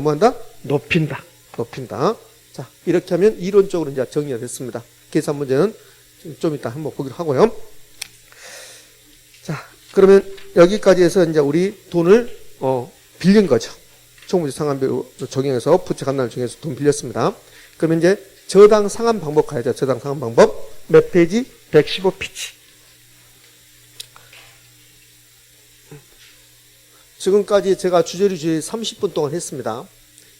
뭐 한다? 높인다. 높인다. 자, 이렇게 하면 이론적으로 이제 정리가 됐습니다. 계산 문제는 좀 이따 한번 보기로 하고요. 자, 그러면 여기까지 해서 이제 우리 돈을 빌린 거죠. 총부채 상환비율 적용해서 부채 감당을 적용해서 돈 빌렸습니다. 그러면 이제 저당 상환 방법 가야죠. 저당 상환 방법. 몇 페이지? 115페이지. 지금까지 제가 주저리 30분 동안 했습니다.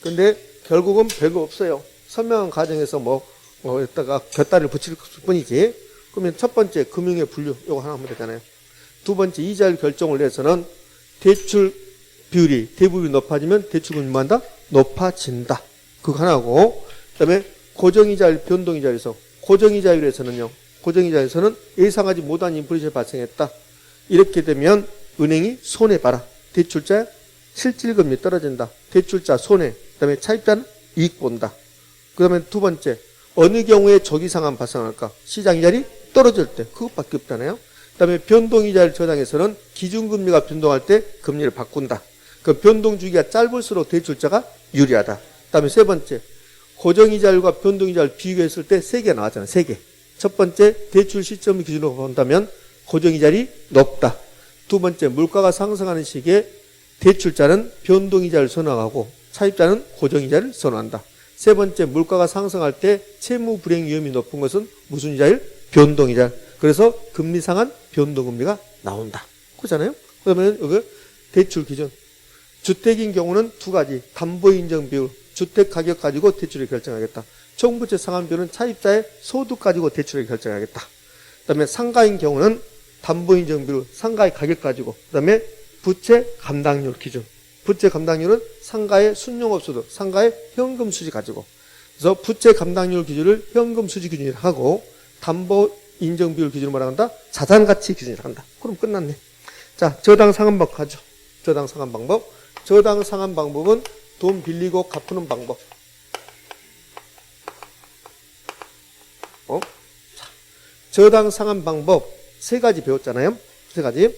근데 결국은 별거 없어요. 설명한 과정에서 여기다가 곁다리를 붙일 뿐이지. 그러면 첫 번째 금융의 분류 이거 하나 하면 되잖아요. 두 번째 이자율 결정을 내서는 대출 비율이 대부분이 높아지면 대출금리 뭐한다? 높아진다. 그거 하나고, 그다음에 고정이자율, 변동이자율에서 고정이자율에서는 예상하지 못한 인플레이션이 발생했다. 이렇게 되면 은행이 손해봐라. 대출자 실질금리 떨어진다. 대출자 손해. 그다음에 차입자는 이익 본다. 그다음에 두 번째 어느 경우에 저기상환 발생할까? 시장이자율이 떨어질 때 그것밖에 없잖아요. 그다음에 변동이자율 저당에서는 기준금리가 변동할 때 금리를 바꾼다. 그 변동 주기가 짧을수록 대출자가 유리하다. 그다음에 세 번째 고정이자율과 변동이자율 비교했을 때 세 개 나왔잖아요. 세 개. 첫 번째 대출 시점을 기준으로 본다면 고정이자율이 높다. 두 번째 물가가 상승하는 시기에 대출자는 변동이자를 선호하고 차입자는 고정이자를 선호한다. 세 번째 물가가 상승할 때 채무 불이행 위험이 높은 것은 무슨 이자율? 변동이자. 그래서 금리 상한 변동금리가 나온다. 그렇잖아요. 그러면 여기 대출 기준. 주택인 경우는 두 가지. 담보인정 비율. 주택 가격 가지고 대출을 결정하겠다. 총부채 상환 비율은 차입자의 소득 가지고 대출을 결정하겠다. 그다음에 상가인 경우는 담보인정 비율, 상가의 가격 가지고, 그 다음에 부채 감당률 기준. 부채 감당률은 상가의 순용업소득, 상가의 현금 수지 가지고. 그래서 부채 감당률 기준을 현금 수지 기준이라 하고, 담보인정 비율 기준을 뭐라 한다? 자산가치 기준이라 한다. 그럼 끝났네. 자, 저당 상환 방법 가죠. 저당 상환 방법. 저당 상환 방법은 돈 빌리고 갚는 방법. 저당 상환 방법 세 가지 배웠잖아요. 세 가지.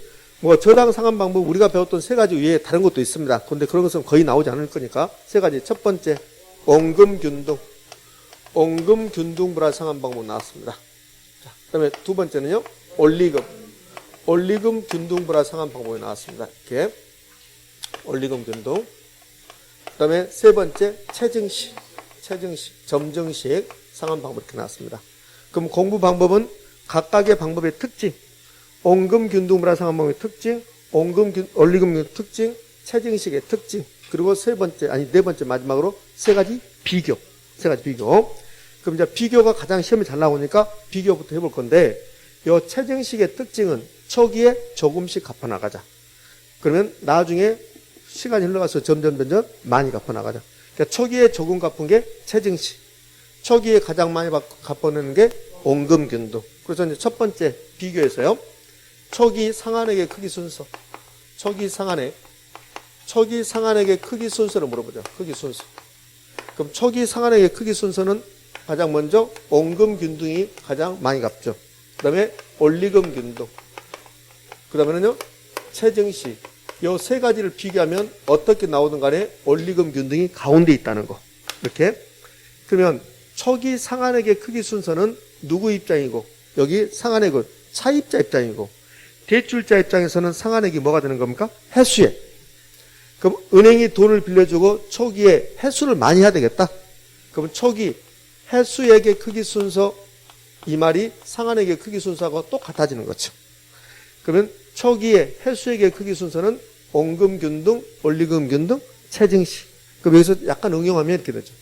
저당 상환 방법 우리가 배웠던 세 가지 외에 다른 것도 있습니다. 그런데 그런 것은 거의 나오지 않을 거니까 세 가지. 첫 번째 원금균등. 원금균등 불화 상환 방법 나왔습니다. 자, 그다음에 두 번째는요. 원리금. 원리금 균등 불화 상환 방법이 나왔습니다. 이렇게 원리금 균등. 그다음에 세 번째 체증식. 점증식 상환 방법 이렇게 나왔습니다. 그럼 공부 방법은 각각의 방법의 특징, 원금 균등 불화 상환 방법의 특징, 원리금 특징, 체증식의 특징, 그리고 네 번째 마지막으로 세 가지 비교. 그럼 이제 비교가 가장 시험에 잘 나오니까 비교부터 해볼 건데, 이 체증식의 특징은 초기에 조금씩 갚아나가자. 그러면 나중에 시간이 흘러가서 점점 많이 갚아나가자. 그러니까 초기에 조금 갚은 게 체증식. 초기에 가장 많이 갚아내는 게 원금균등. 그래서 이제 첫 번째 비교에서요. 초기 상환액의 크기 순서. 초기 상환액의 크기 순서를 물어보죠. 크기 순서. 그럼 초기 상환액의 크기 순서는 가장 먼저 원금균등이 가장 많이 갚죠. 그 다음에 원리금균등. 그 다음에는요. 체증식. 이 세 가지를 비교하면 어떻게 나오든 간에 원리금균등이 가운데 있다는 거. 이렇게. 그러면 초기 상환액의 크기 순서는 누구 입장이고, 여기 상환액은 차입자 입장이고, 대출자 입장에서는 상환액이 뭐가 되는 겁니까? 해수액. 그럼 은행이 돈을 빌려주고 초기에 해수를 많이 해야 되겠다. 그럼 초기 해수액의 크기 순서, 이 말이 상환액의 크기 순서하고 똑같아지는 거죠. 그러면 초기에 해수액의 크기 순서는 원금균등, 원리금균등, 체증식. 그럼 여기서 약간 응용하면 이렇게 되죠.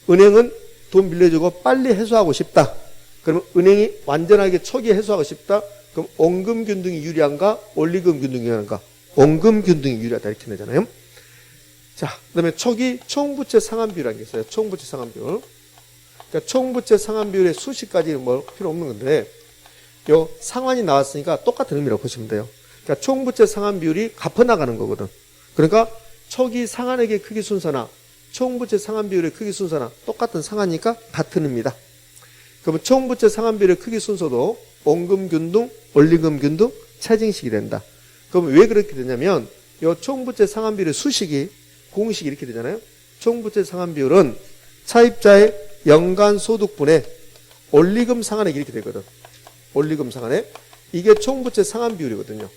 은행은 돈 빌려주고 빨리 해소하고 싶다. 그러면 은행이 완전하게 초기에 해소하고 싶다. 그럼 원금균등이 유리한가? 원리금균등이 유리한가? 원금균등이 유리하다. 이렇게 되잖아요. 자, 그 다음에 초기 총부채 상환비율이라는 게 있어요. 총부채 상환비율. 그러니까 총부채 상환비율의 수식까지는 필요 없는 건데, 요 상환이 나왔으니까 똑같은 의미라고 보시면 돼요. 그러니까 총부채 상환비율이 갚아나가는 거거든. 그러니까 초기 상환액의 크기 순서나 총부채 상환비율의 크기 순서나 똑같은 상환이니까 같은 의미다. 그러면 총부채 상환비율의 크기 순서도 원금균등, 원리금균등, 체증식이 된다. 그럼 왜 그렇게 되냐면 이 총부채 상환비율의 수식이 공식이 이렇게 되잖아요. 총부채 상환 비율은 차입자의 연간 소득분의 원리금 상환액 이렇게 되거든. 원리금 상환액. 이게 총부채 상환 비율이거든요.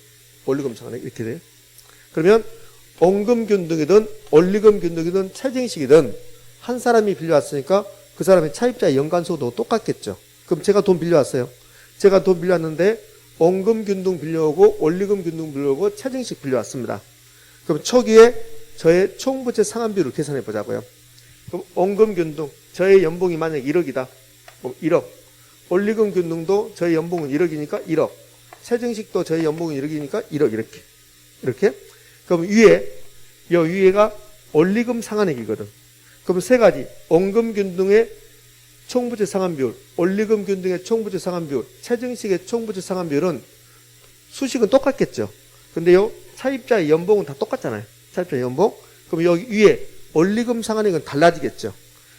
원리금 상환액 이렇게 돼요. 그러면 원금 균등이든 원리금 균등이든 최저임식이든 한 사람이 빌려왔으니까 그 사람의 차입자의 연간 소득도 똑같겠죠. 그럼 제가 돈 빌려왔어요. 제가 돈 빌려왔는데 원금 균등 빌려오고 원리금 균등 빌려오고 최저임식 빌려왔습니다. 그럼 초기에 저의 총부채 상환 비율을 계산해 보자고요. 그럼 원금 균등, 저의 연봉이 만약 1억이다. 그럼 1억. 원리금 균등도 저의 연봉은 1억이니까 1억. 최저임식도 저희 연봉은 1억이니까 1억 이렇게. 이렇게. 그럼 이 위에가 원리금 상환액이거든. 그럼 세 가지. 원금 균등의 총부채 상환 비율, 원리금 균등의 총부채 상환 비율, 최저임식의 총부채 상환 비율은 수식은 똑같겠죠. 근데요, 차입자의 연봉은 다 똑같잖아요. 차입자의 연봉. 그럼 여기 위에 원리금 상환액은 달라지겠죠.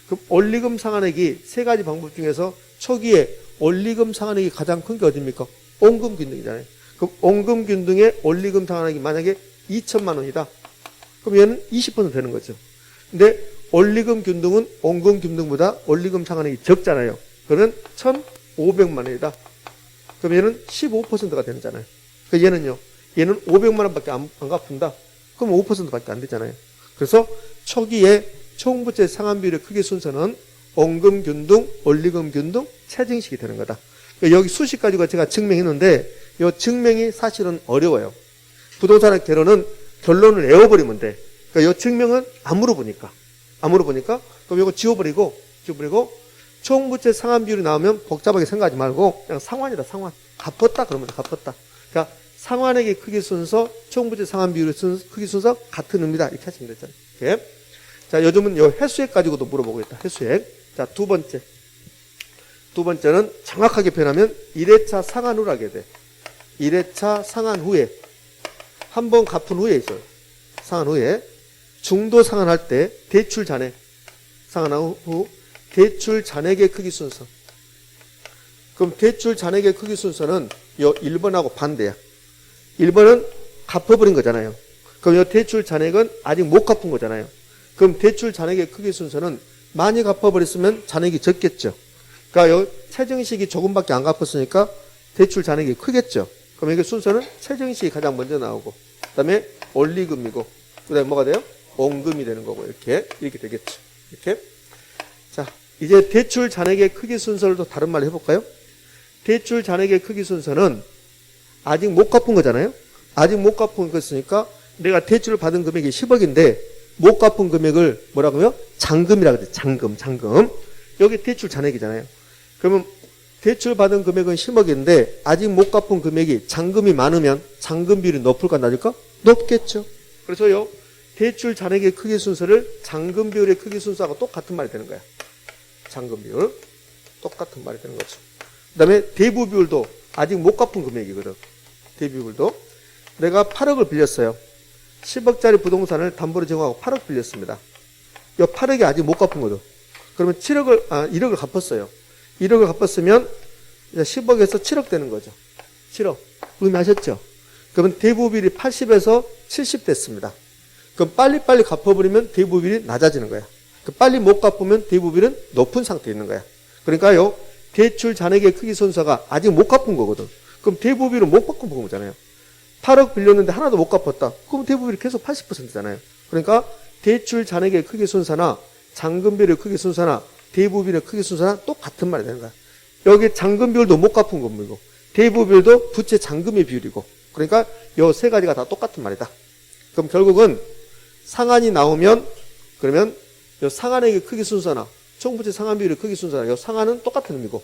그럼 원리금 상환액이 세 가지 방법 중에서 초기에 원리금 상환액이 가장 큰 게 어딥니까? 원금 균등이잖아요. 그럼 원금 균등의 원리금 상환액이 만약에 2천만 원이다. 그럼 얘는 20% 되는 거죠. 근데 원리금 균등은 원금 균등보다 원리금 상환액이 적잖아요. 그러면 1,500만 원이다. 그럼 얘는 15%가 되잖아요. 그러니까 얘는 500만 원밖에 안 갚는다. 그럼 5%밖에 안 되잖아요. 그래서 초기에 총부채 상환 비율의 크기 순서는 원금 균등, 원리금 균등, 최저임식이 되는 거다. 그러니까 여기 수식 가지고 제가 증명했는데 이 증명이 사실은 어려워요. 부동산의 결론은 결론을 외워버리면 돼. 그러니까 이 증명은 안 물어보니까 그럼 이거 지워버리고 총부채 상환 비율이 나오면 복잡하게 생각하지 말고 그냥 상환이다. 상환. 갚았다 그러면 갚았다. 그러니까 상환액의 크기 순서, 총부채 상환 비율의 크기 순서 같은 의미다. 이렇게 하시면 되잖아요. 이렇게. 자, 요즘은 요 회수액 가지고도 물어보고 있다. 회수액. 자, 두 번째는 정확하게 표현하면 1회차 상환 후로 하게 돼. 1회차 상환 후에. 한 번 갚은 후에 있어요. 상환 후에. 중도 상환할 때 대출 잔액. 상환한 후 대출 잔액의 크기 순서. 그럼 대출 잔액의 크기 순서는 요 1번하고 반대야. 1번은 갚아버린 거잖아요. 그럼 요 대출 잔액은 아직 못 갚은 거잖아요. 그럼 대출 잔액의 크기 순서는 많이 갚아버렸으면 잔액이 적겠죠. 그러니까 요 최저임식이 조금밖에 안 갚았으니까 대출 잔액이 크겠죠. 그럼 이게 순서는 최저임식이 가장 먼저 나오고, 그 다음에 원리금이고, 그 다음에 뭐가 돼요? 원금이 되는 거고, 이렇게 되겠죠. 이렇게. 자, 이제 대출 잔액의 크기 순서를 또 다른 말로 해볼까요? 대출 잔액의 크기 순서는 아직 못 갚은 거잖아요? 아직 못 갚은 거였으니까 내가 대출을 받은 금액이 10억인데 못 갚은 금액을 뭐라고 하면 잔금이라고 그러죠. 잔금. 여기 대출 잔액이잖아요. 그러면 대출 받은 금액은 10억인데 아직 못 갚은 금액이 잔금이 많으면 잔금 비율이 높을까 낮을까? 높겠죠. 그래서요. 대출 잔액의 크기 순서를 잔금 비율의 크기 순서하고 똑같은 말이 되는 거야. 잔금 비율. 똑같은 말이 되는 거죠. 그 다음에 대부 비율도 아직 못 갚은 금액이거든. 대부 비율도. 내가 8억을 빌렸어요. 10억짜리 부동산을 담보로 제공하고 8억 빌렸습니다. 이 8억이 아직 못 갚은 거죠. 그러면 1억을 갚았어요. 1억을 갚았으면 10억에서 7억 되는 거죠. 7억. 의미하셨죠? 그러면 대부 비율이 80에서 70 됐습니다. 그럼 빨리빨리 갚아버리면 대부 비율이 낮아지는 거야. 빨리 못 갚으면 대부 비율은 높은 상태에 있는 거야. 그러니까요, 대출 잔액의 크기 순서가 아직 못 갚은 거거든. 그럼 대부 비율은 못 갚은 거잖아요. 8억 빌렸는데 하나도 못 갚았다. 그럼 대부 비율이 계속 80%잖아요. 그러니까 대출 잔액의 크기 순서나 잔금 비율의 크기 순서나 대부 비율의 크기 순서나 똑같은 말이 되는 거야. 여기 잔금 비율도 못 갚은 금액이고 대부 비율도 부채 잔금의 비율이고, 그러니까 이 세 가지가 다 똑같은 말이다. 그럼 결국은 상한이 나오면 그러면 이 상한액의 크기 순서나 총부채 상환 비율의 크기 순서나 이 상한은 똑같은 의미고,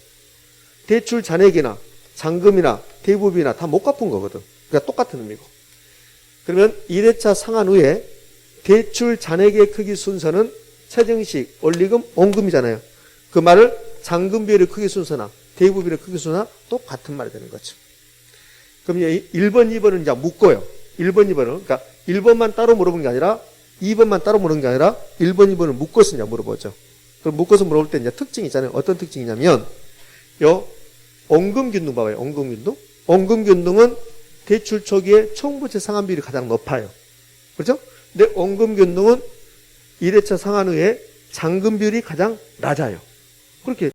대출 잔액이나 잔금이나 대부 비율이나 다 못 갚은 거거든. 그러니까 똑같은 의미고. 그러면 1회차 상환 후에 대출 잔액의 크기 순서는 최저임식, 원리금, 원금이잖아요. 그 말을 잔금 비율의 크기 순서나 대부 비율의 크기 순서나 똑같은 말이 되는 거죠. 그럼 1번, 2번은 이제 묶어요. 1번, 2번은. 그러니까 1번만 따로 물어본 게 아니라 2번만 따로 물어본 게 아니라 1번, 2번을 묶어서 이제 물어보죠. 그럼 묶어서 물어볼 때 이제 특징이 있잖아요. 어떤 특징이냐면 요 원금 균등 봐봐요. 원금 균등. 원금 균등은 대출 초기에 총부채 상환 비율이 가장 높아요. 그렇죠? 근데 원금 균등은 1회차 상한후에 잔금 비율이 가장 낮아요. 그렇게